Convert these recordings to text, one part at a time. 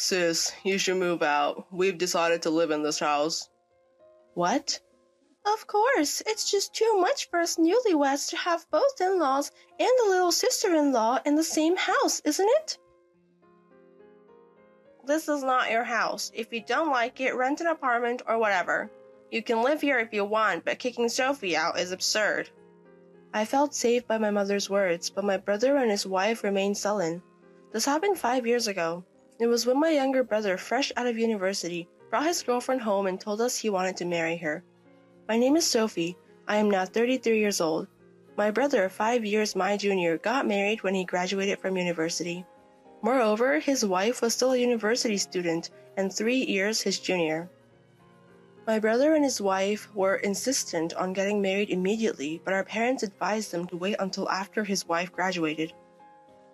Sis, you should move out. We've decided to live in this house. What? Of course, it's just too much for us newlyweds to have both in-laws and a little sister-in-law in the same house, isn't it? This is not your house. If you don't like it, rent an apartment or whatever. You can live here if you want, but kicking Sophie out is absurd. I felt safe by my mother's words, but my brother and his wife remained sullen. This happened 5 years ago. It was when my younger brother, fresh out of university, brought his girlfriend home and told us he wanted to marry her. My name is Sophie. I am now 33 years old. My brother, 5 years my junior, got married when he graduated from university. Moreover, his wife was still a university student and 3 years his junior. My brother and his wife were insistent on getting married immediately, but our parents advised them to wait until after his wife graduated.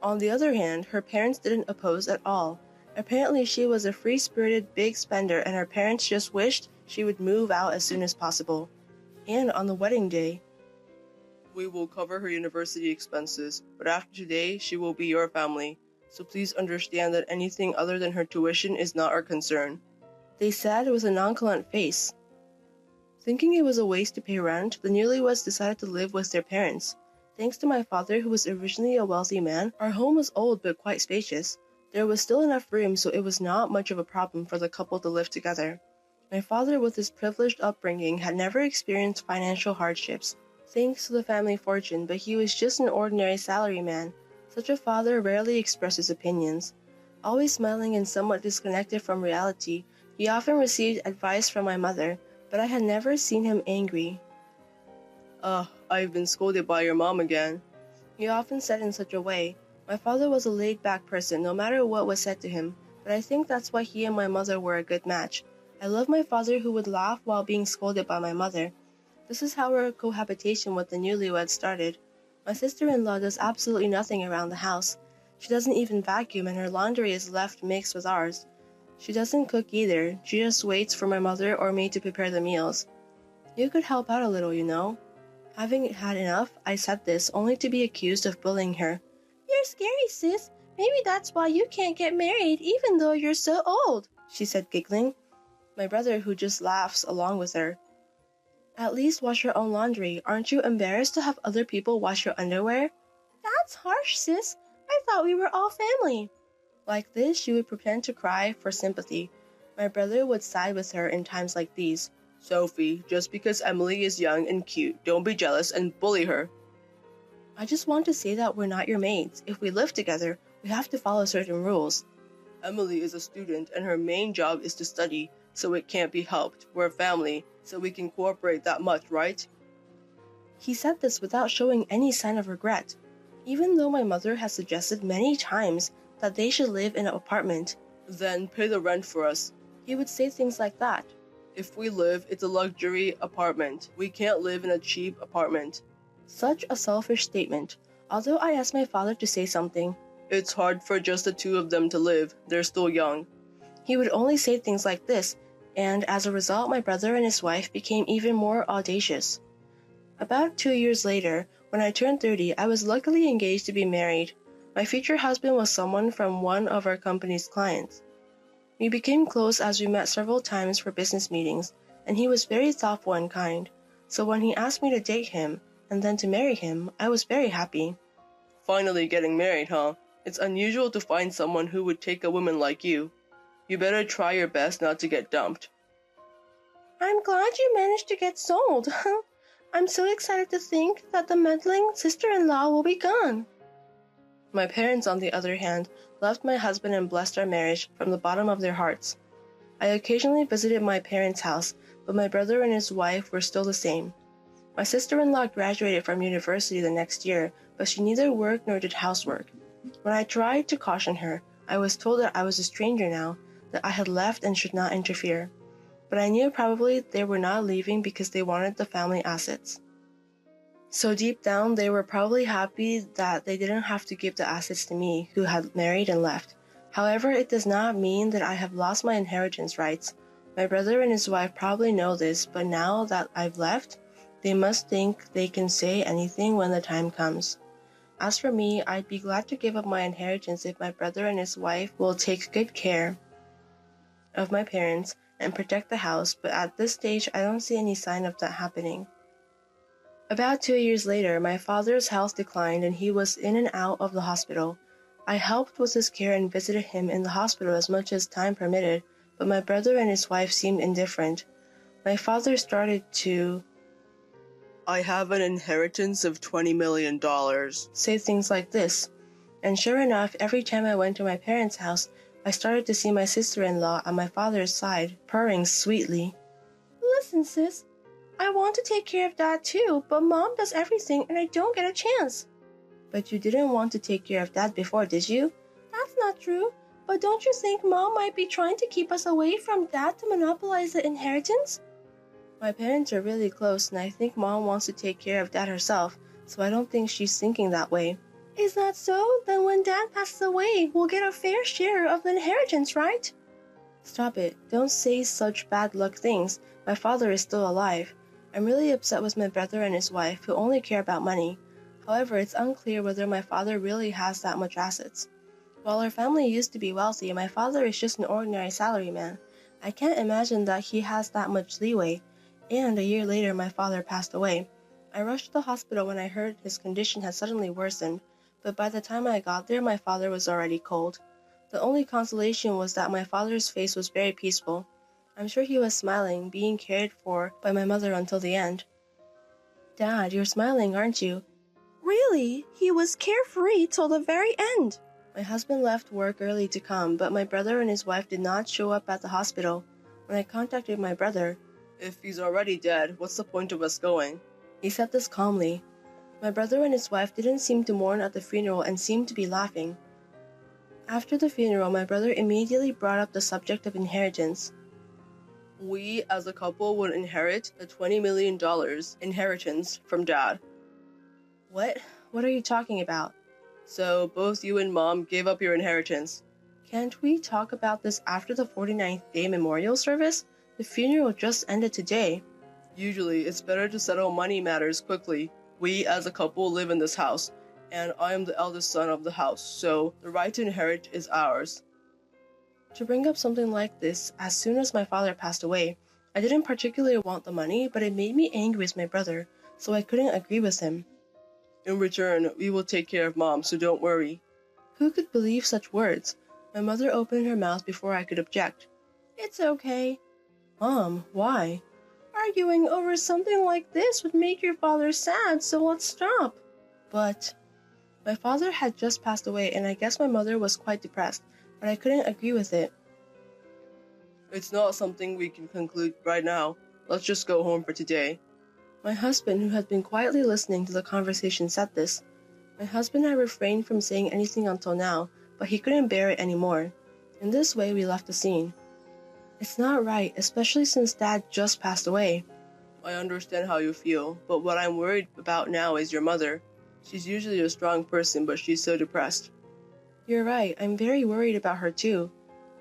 On the other hand, her parents didn't oppose at all. Apparently she was a free-spirited big spender and her parents just wished she would move out as soon as possible. And on the wedding day, We will cover her university expenses, but after today, she will be your family. So please understand that anything other than her tuition is not our concern. They said with a nonchalant face. Thinking it was a waste to pay rent, the newlyweds decided to live with their parents. Thanks to my father, who was originally a wealthy man, our home was old but quite spacious. There was still enough room, so it was not much of a problem for the couple to live together. My father, with his privileged upbringing, had never experienced financial hardships, thanks to the family fortune, but he was just an ordinary salaryman. Such a father rarely expressed his opinions. Always smiling and somewhat disconnected from reality, he often received advice from my mother, but I had never seen him angry. I've been scolded by your mom again. He often said in such a way. My father was a laid-back person, no matter what was said to him, but I think that's why he and my mother were a good match. I love my father, who would laugh while being scolded by my mother. This is how our cohabitation with the newlyweds started. My sister-in-law does absolutely nothing around the house. She doesn't even vacuum, and her laundry is left mixed with ours. She doesn't cook either. She just waits for my mother or me to prepare the meals. You could help out a little, you know. Having had enough, I said this, only to be accused of bullying her. You're scary, sis. Maybe that's why you can't get married, even though you're so old, she said, giggling. My brother, who just laughs along with her. At least wash your own laundry. Aren't you embarrassed to have other people wash your underwear? That's harsh, sis. I thought we were all family. Like this, she would pretend to cry for sympathy. My brother would side with her in times like these. Sophie, just because Emily is young and cute, don't be jealous and bully her. I just want to say that we're not your maids. If we live together, we have to follow certain rules. Emily is a student and her main job is to study, so it can't be helped. We're a family, so we can cooperate that much, right? He said this without showing any sign of regret. Even though my mother has suggested many times that they should live in an apartment, Then pay the rent for us. he would say things like that. If we live, it's a luxury apartment. We can't live in a cheap apartment. Such a selfish statement. Although I asked my father to say something, It's hard for just the two of them to live. They're still young. he would only say things like this, and as a result, my brother and his wife became even more audacious. About 2 years later, when I turned 30, I was luckily engaged to be married. My future husband was someone from one of our company's clients. We became close as we met several times for business meetings, and he was very thoughtful and kind. So when he asked me to date him, and then to marry him, I was very happy. Finally getting married, huh? It's unusual to find someone who would take a woman like you. You better try your best not to get dumped. I'm glad you managed to get sold. I'm so excited to think that the meddling sister-in-law will be gone. My parents, on the other hand, loved my husband and blessed our marriage from the bottom of their hearts. I occasionally visited my parents' house, but my brother and his wife were still the same. My sister-in-law graduated from university the next year, but she neither worked nor did housework. When I tried to caution her, I was told that I was a stranger now, that I had left and should not interfere. But I knew probably they were not leaving because they wanted the family assets. So deep down, they were probably happy that they didn't have to give the assets to me, who had married and left. However, it does not mean that I have lost my inheritance rights. My brother and his wife probably know this, but now that I've left, they must think they can say anything when the time comes. As for me, I'd be glad to give up my inheritance if my brother and his wife will take good care. of my parents and protect the house, but at this stage I don't see any sign of that happening. About 2 years later, my father's health declined and he was in and out of the hospital. I helped with his care and visited him in the hospital as much as time permitted, but my brother and his wife seemed indifferent. My father started to I have an inheritance of $20 million. Say things like this. And sure enough, every time I went to my parents' house, I started to see my sister-in-law on my father's side, purring sweetly. Listen, sis, I want to take care of Dad too, but Mom does everything and I don't get a chance. But you didn't want to take care of Dad before, did you? That's not true. But don't you think Mom might be trying to keep us away from Dad to monopolize the inheritance? My parents are really close and I think Mom wants to take care of Dad herself, so I don't think she's thinking that way. Is that so? Then when Dad passes away, we'll get a fair share of the inheritance, right? Stop it. Don't say such bad luck things. My father is still alive. I'm really upset with my brother and his wife, who only care about money. However, it's unclear whether my father really has that much assets. While our family used to be wealthy, my father is just an ordinary salaryman. I can't imagine that he has that much leeway. And a year later, my father passed away. I rushed to the hospital when I heard his condition had suddenly worsened, but by the time I got there, my father was already cold. The only consolation was that my father's face was very peaceful. I'm sure he was smiling, being cared for by my mother until the end. Dad, you're smiling, aren't you? Really? He was carefree till the very end. My husband left work early to come, but my brother and his wife did not show up at the hospital. When I contacted my brother, If he's already dead, what's the point of us going? He said this calmly. My brother and his wife didn't seem to mourn at the funeral and seemed to be laughing. After the funeral, my brother immediately brought up the subject of inheritance. We, as a couple, would inherit the $20 million inheritance from Dad. What? What are you talking about? So, both you and Mom gave up your inheritance. Can't we talk about this after the 49th day memorial service? The funeral just ended today. Usually, it's better to settle money matters quickly. We, as a couple, live in this house, and I am the eldest son of the house, so the right to inherit is ours. To bring up something like this, as soon as my father passed away, I didn't particularly want the money, but it made me angry with my brother, so I couldn't agree with him. In return, we will take care of Mom, so don't worry. Who could believe such words? My mother opened her mouth before I could object. It's okay. Mom, why? Arguing over something like this would make your father sad, so let's stop. But my father had just passed away, and I guess my mother was quite depressed, but I couldn't agree with it. It's not something we can conclude right now. Let's just go home for today. My husband, who had been quietly listening to the conversation, said this. My husband had refrained from saying anything until now, but he couldn't bear it anymore. In this way, we left the scene. It's not right, especially since Dad just passed away. I understand how you feel, but what I'm worried about now is your mother. She's usually a strong person, but she's so depressed. You're right, I'm very worried about her too.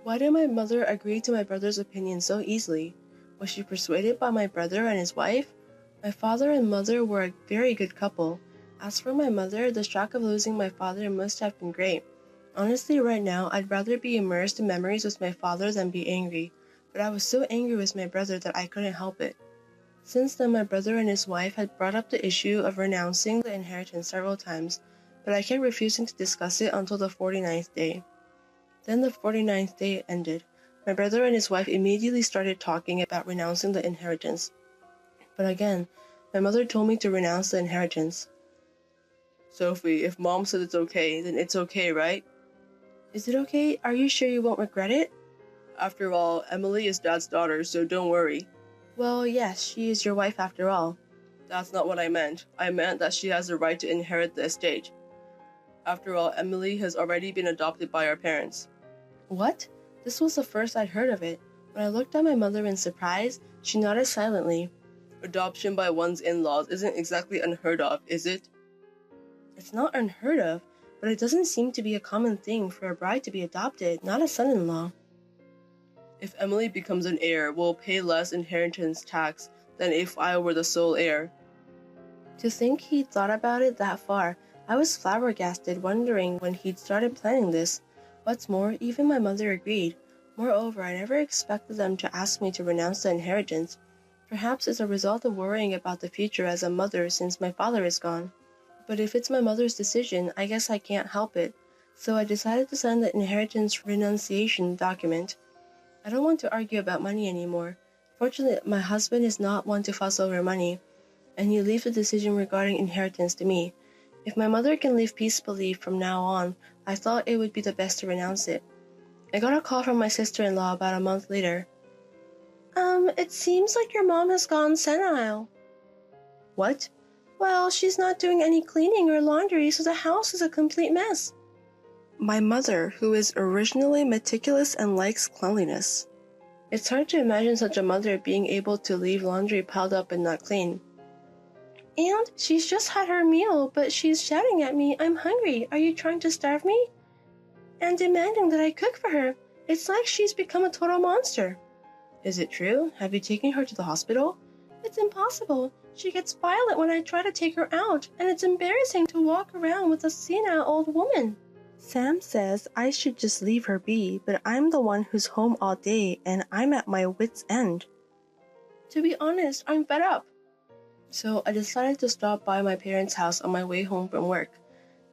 Why did my mother agree to my brother's opinion so easily? Was she persuaded by my brother and his wife? My father and mother were a very good couple. As for my mother, the shock of losing my father must have been great. Honestly, right now, I'd rather be immersed in memories with my father than be angry. But I was so angry with my brother that I couldn't help it. Since then, my brother and his wife had brought up the issue of renouncing the inheritance several times, but I kept refusing to discuss it until the 49th day. Then the 49th day ended. My brother and his wife immediately started talking about renouncing the inheritance. But again, my mother told me to renounce the inheritance. Sophie, if Mom said it's okay, then it's okay, right? Is it okay? Are you sure you won't regret it? After all, Emily is Dad's daughter, so don't worry. Well, yes, she is your wife after all. That's not what I meant. I meant that she has the right to inherit the estate. After all, Emily has already been adopted by our parents. What? This was the first I'd heard of it. When I looked at my mother in surprise, she nodded silently. Adoption by one's in-laws isn't exactly unheard of, is it? It's not unheard of, but it doesn't seem to be a common thing for a bride to be adopted, not a son-in-law. If Emily becomes an heir, we'll pay less inheritance tax than if I were the sole heir. To think he'd thought about it that far, I was flabbergasted, wondering when he'd started planning this. What's more, even my mother agreed. Moreover, I never expected them to ask me to renounce the inheritance. Perhaps it's a result of worrying about the future as a mother since my father is gone. But if it's my mother's decision, I guess I can't help it. So I decided to sign the inheritance renunciation document. I don't want to argue about money anymore. Fortunately, my husband is not one to fuss over money, and he leaves the decision regarding inheritance to me. If my mother can live peacefully from now on, I thought it would be the best to renounce it. I got a call from my sister-in-law about a month later. It seems like your mom has gone senile. What? Well, she's not doing any cleaning or laundry, so the house is a complete mess. My mother, who is originally meticulous and likes cleanliness. It's hard to imagine such a mother being able to leave laundry piled up and not clean. And she's just had her meal, but she's shouting at me, "I'm hungry, are you trying to starve me?" And demanding that I cook for her. It's like she's become a total monster. Is it true? Have you taken her to the hospital? It's impossible. She gets violent when I try to take her out, and it's embarrassing to walk around with a senile old woman. Sam says I should just leave her be, but I'm the one who's home all day, and I'm at my wit's end. To be honest, I'm fed up. So I decided to stop by my parents' house on my way home from work,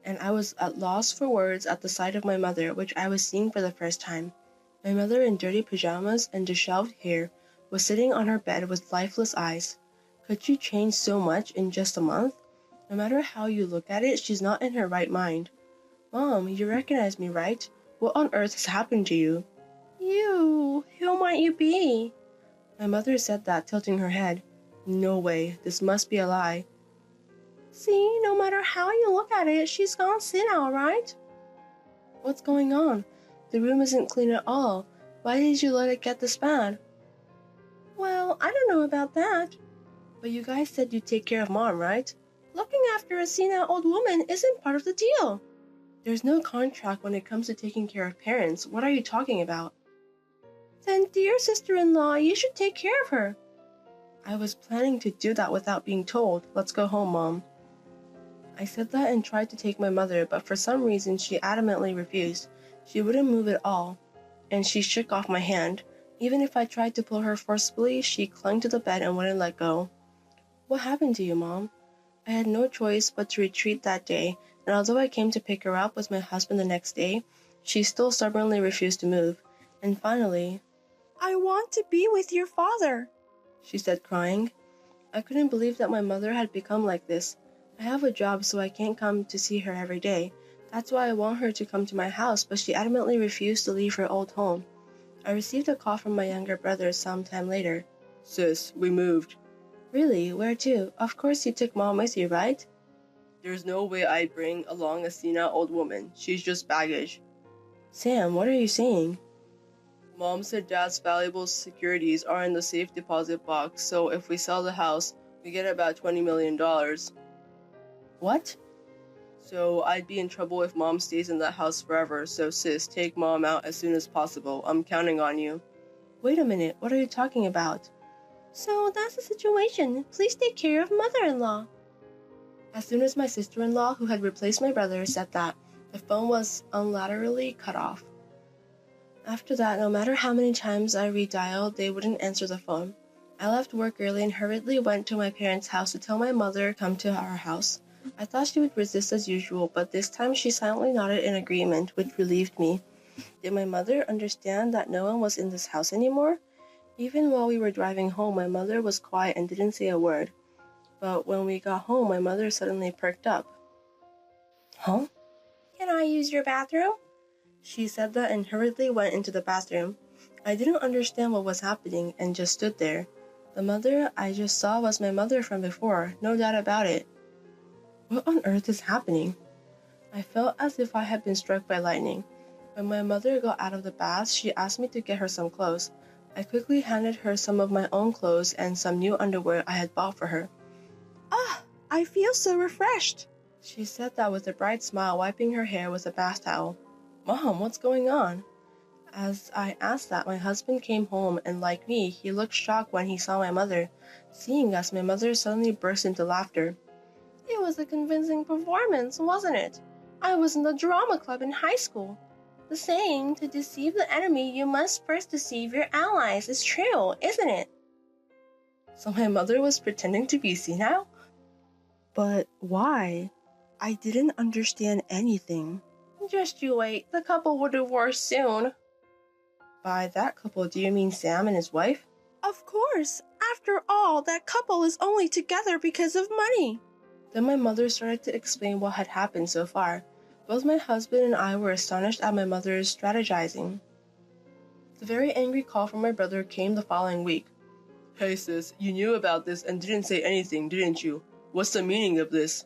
and I was at loss for words at the sight of my mother, which I was seeing for the first time. My mother, in dirty pajamas and disheveled hair, was sitting on her bed with lifeless eyes. Could she change so much in just a month? No matter how you look at it, she's not in her right mind. Mom, you recognize me, right? What on earth has happened to you? You, who might you be? My mother said that, tilting her head. No way, this must be a lie. See, no matter how you look at it, she's gone senile, right? What's going on? The room isn't clean at all. Why did you let it get this bad? Well, I don't know about that. But you guys said you'd take care of Mom, right? Looking after a senile old woman isn't part of the deal. There's no contract when it comes to taking care of parents. What are you talking about? Then, dear sister-in-law, you should take care of her. I was planning to do that without being told. Let's go home, Mom. I said that and tried to take my mother, but for some reason she adamantly refused. She wouldn't move at all, and she shook off my hand. Even if I tried to pull her forcefully, she clung to the bed and wouldn't let go. What happened to you, Mom? I had no choice but to retreat that day, and although I came to pick her up with my husband the next day, she still stubbornly refused to move. And finally, I want to be with your father, she said, crying. I couldn't believe that my mother had become like this. I have a job, so I can't come to see her every day. That's why I want her to come to my house, but she adamantly refused to leave her old home. I received a call from my younger brother some time later. Sis, we moved. Really? Where to? Of course you took Mom with you, right? There's no way I'd bring along a senile old woman. She's just baggage. Sam, what are you saying? Mom said Dad's valuable securities are in the safe deposit box, so if we sell the house, we get about $20 million. What? So I'd be in trouble if Mom stays in that house forever, so sis, take Mom out as soon as possible. I'm counting on you. Wait a minute, what are you talking about? So that's the situation. Please take care of mother-in-law. As soon as my sister-in-law, who had replaced my brother, said that, the phone was unilaterally cut off. After that, no matter how many times I redialed, they wouldn't answer the phone. I left work early and hurriedly went to my parents' house to tell my mother to come to our house. I thought she would resist as usual, but this time she silently nodded in agreement, which relieved me. Did my mother understand that no one was in this house anymore? Even while we were driving home, my mother was quiet and didn't say a word. But when we got home, my mother suddenly perked up. Huh? Can I use your bathroom? She said that and hurriedly went into the bathroom. I didn't understand what was happening and just stood there. The mother I just saw was my mother from before, no doubt about it. What on earth is happening? I felt as if I had been struck by lightning. When my mother got out of the bath, she asked me to get her some clothes. I quickly handed her some of my own clothes and some new underwear I had bought for her. Ah, I feel so refreshed, she said that with a bright smile, wiping her hair with a bath towel. Mom, what's going on? As I asked that, my husband came home, and like me, he looked shocked when he saw my mother. Seeing us, my mother suddenly burst into laughter. It was a convincing performance, wasn't it? I was in the drama club in high school. The saying, to deceive the enemy, you must first deceive your allies, is true, isn't it? So my mother was pretending to be senile? But why? I didn't understand anything. Just you wait, the couple will divorce soon. By that couple, do you mean Sam and his wife? Of course. After all, that couple is only together because of money. Then my mother started to explain what had happened so far. Both my husband and I were astonished at my mother's strategizing. The very angry call from my brother came the following week. Hey sis, you knew about this and didn't say anything, didn't you? What's the meaning of this?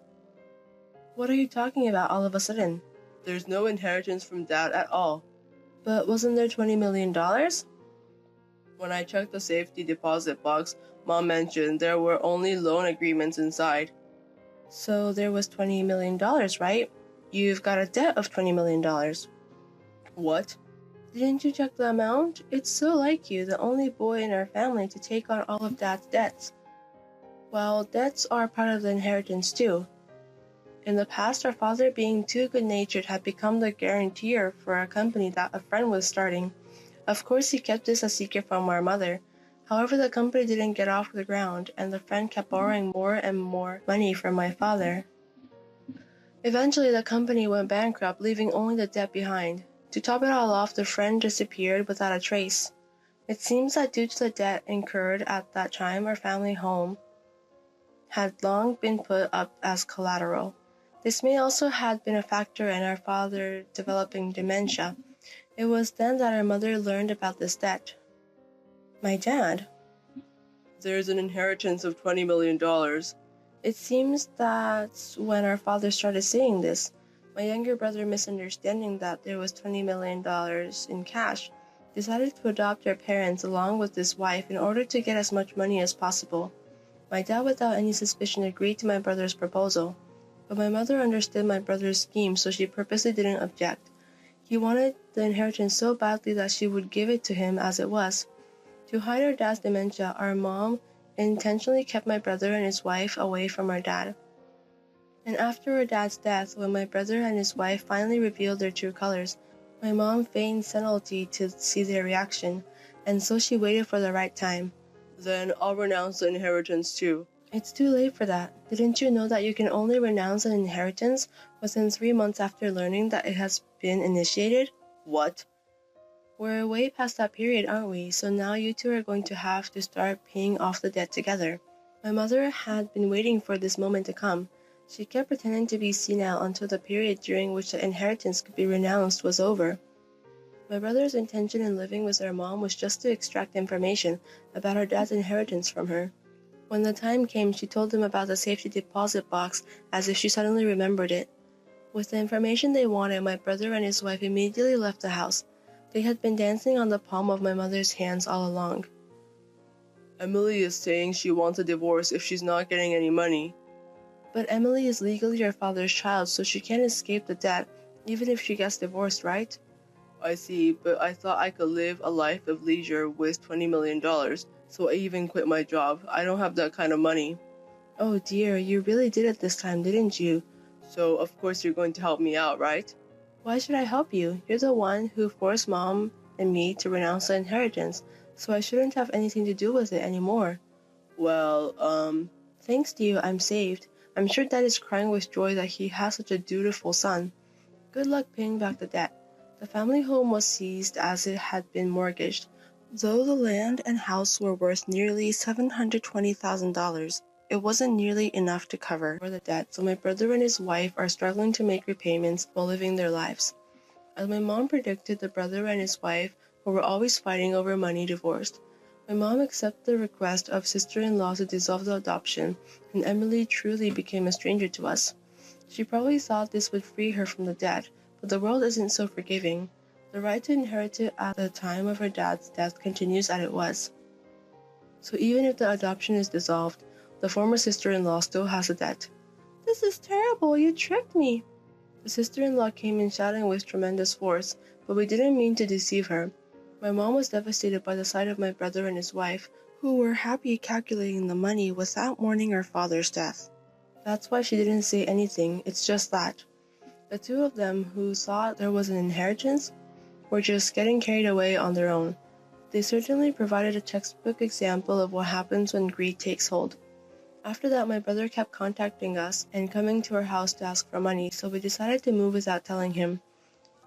What are you talking about all of a sudden? There's no inheritance from Dad at all. But wasn't there $20 million? When I checked the safety deposit box, Mom mentioned there were only loan agreements inside. So there was $20 million, right? You've got a debt of $20 million. What? Didn't you check the amount? It's so like you, the only boy in our family to take on all of Dad's debts. Well, debts are part of the inheritance too. In the past, our father, being too good-natured, had become the guarantor for a company that a friend was starting. Of course, he kept this a secret from our mother. However, the company didn't get off the ground, and the friend kept borrowing more and more money from my father. Eventually, the company went bankrupt, leaving only the debt behind. To top it all off, the friend disappeared without a trace. It seems that due to the debt incurred at that time, our family home had long been put up as collateral. This may also have been a factor in our father developing dementia. It was then that our mother learned about this debt. My dad? There's an inheritance of $20 million. It seems that's when our father started saying this. My younger brother, misunderstanding that there was $20 million in cash, decided to adopt our parents along with his wife in order to get as much money as possible. My dad, without any suspicion, agreed to my brother's proposal. But my mother understood my brother's scheme, so she purposely didn't object. He wanted the inheritance so badly that she would give it to him as it was. To hide our dad's dementia, our mom intentionally kept my brother and his wife away from our dad. And after our dad's death, when my brother and his wife finally revealed their true colors, my mom feigned senility to see their reaction, and so she waited for the right time. Then I'll renounce the inheritance too. It's too late for that. Didn't you know that you can only renounce an inheritance within 3 months after learning that it has been initiated? What? We're way past that period, aren't we? So now you two are going to have to start paying off the debt together. My mother had been waiting for this moment to come. She kept pretending to be senile until the period during which the inheritance could be renounced was over. My brother's intention in living with our mom was just to extract information about our dad's inheritance from her. When the time came, she told them about the safety deposit box as if she suddenly remembered it. With the information they wanted, my brother and his wife immediately left the house. They had been dancing on the palm of my mother's hands all along. Emily is saying she wants a divorce if she's not getting any money. But Emily is legally her father's child, so she can't escape the debt, even if she gets divorced, right? I see, but I thought I could live a life of leisure with $20 million, so I even quit my job. I don't have that kind of money. Oh dear, you really did it this time, didn't you? So, of course you're going to help me out, right? Why should I help you? You're the one who forced Mom and me to renounce the inheritance, so I shouldn't have anything to do with it anymore. Well, Thanks to you, I'm saved. I'm sure Dad is crying with joy that he has such a dutiful son. Good luck paying back the debt. The family home was seized as it had been mortgaged. Though the land and house were worth nearly $720,000, it wasn't nearly enough to cover the debt, so my brother and his wife are struggling to make repayments while living their lives. As my mom predicted, the brother and his wife, who were always fighting over money, divorced. My mom accepted the request of sister-in-law to dissolve the adoption, and Emily truly became a stranger to us. She probably thought this would free her from the debt, but the world isn't so forgiving. The right to inherit it at the time of her dad's death continues as it was. So even if the adoption is dissolved, the former sister-in-law still has a debt. This is terrible, you tricked me. The sister-in-law came in shouting with tremendous force, but we didn't mean to deceive her. My mom was devastated by the sight of my brother and his wife, who were happy calculating the money without mourning her father's death. That's why she didn't say anything, it's just that. The two of them who thought there was an inheritance were just getting carried away on their own. They certainly provided a textbook example of what happens when greed takes hold. After that, my brother kept contacting us and coming to our house to ask for money, so we decided to move without telling him.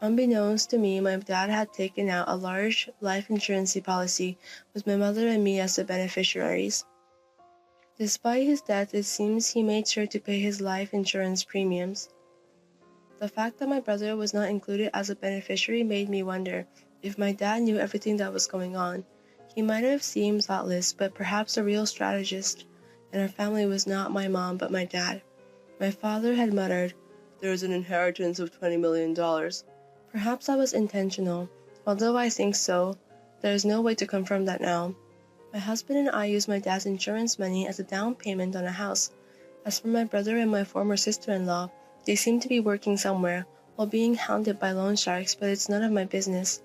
Unbeknownst to me, my dad had taken out a large life insurance policy with my mother and me as the beneficiaries. Despite his death, it seems he made sure to pay his life insurance premiums. The fact that my brother was not included as a beneficiary made me wonder if my dad knew everything that was going on. He might have seemed thoughtless, but perhaps a real strategist, and our family was not my mom but my dad. My father had muttered, "There's an inheritance of $20 million. Perhaps that was intentional. Although I think so, there is no way to confirm that now. My husband and I used my dad's insurance money as a down payment on a house. As for my brother and my former sister-in-law, they seem to be working somewhere, while being hounded by loan sharks, but it's none of my business.